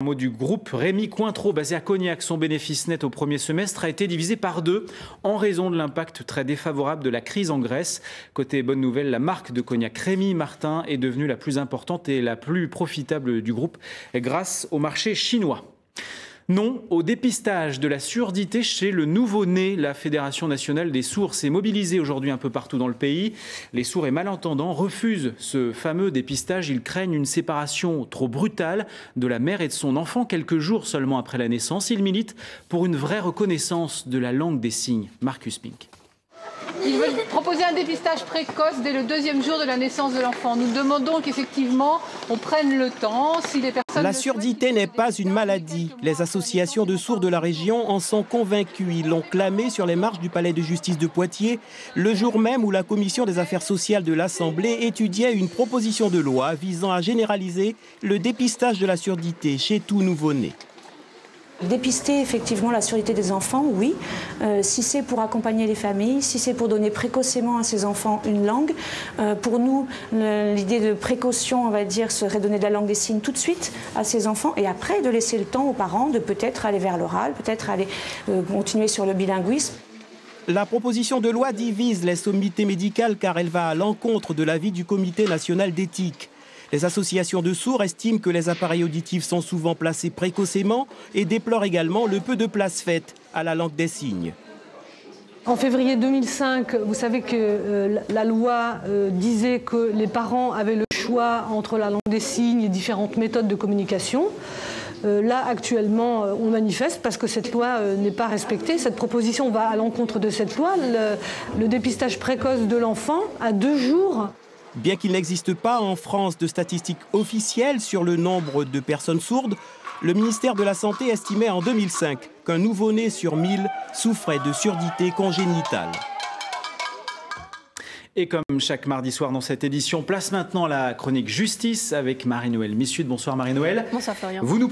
Un mot du groupe Rémy Cointreau, basé à Cognac. Son bénéfice net au premier semestre a été divisé par 2 en raison de l'impact très défavorable de la crise en Grèce. Côté bonne nouvelle, la marque de Cognac Rémy Martin est devenue la plus importante et la plus profitable du groupe grâce au marché chinois. Non au dépistage de la surdité chez le nouveau-né. La Fédération nationale des sourds s'est mobilisée aujourd'hui un peu partout dans le pays. Les sourds et malentendants refusent ce fameux dépistage. Ils craignent une séparation trop brutale de la mère et de son enfant quelques jours seulement après la naissance. Ils militent pour une vraie reconnaissance de la langue des signes. Marcus Pink. Ils veulent proposer un dépistage précoce dès le 2e jour de la naissance de l'enfant. Nous demandons qu'effectivement on prenne le temps. Si les personnes la surdité n'est pas une maladie. Les associations de sourds de la région en sont convaincus. Ils l'ont clamé sur les marches du palais de justice de Poitiers, le jour même où la commission des affaires sociales de l'Assemblée étudiait une proposition de loi visant à généraliser le dépistage de la surdité chez tout nouveau-né. Dépister effectivement la surdité des enfants, oui. Si c'est pour accompagner les familles, si c'est pour donner précocement à ces enfants une langue, pour nous, l'idée de précaution, on va dire, serait donner de la langue des signes tout de suite à ces enfants et après de laisser le temps aux parents de peut-être aller vers l'oral, peut-être aller continuer sur le bilinguisme. La proposition de loi divise les sommités médicales car elle va à l'encontre de l'avis du Comité national d'éthique. Les associations de sourds estiment que les appareils auditifs sont souvent placés précocement et déplorent également le peu de place faite à la langue des signes. En février 2005, vous savez que la loi disait que les parents avaient le choix entre la langue des signes et différentes méthodes de communication. Là, actuellement, on manifeste parce que cette loi n'est pas respectée. Cette proposition va à l'encontre de cette loi. Le dépistage précoce de l'enfant à 2 jours. Bien qu'il n'existe pas en France de statistiques officielles sur le nombre de personnes sourdes, le ministère de la Santé estimait en 2005 qu'un nouveau-né sur 1000 souffrait de surdité congénitale. Et comme chaque mardi soir dans cette édition, place maintenant à la chronique justice avec Marie-Noëlle Missud. Bonsoir Marie-Noëlle. Bonsoir Florian. Vous nous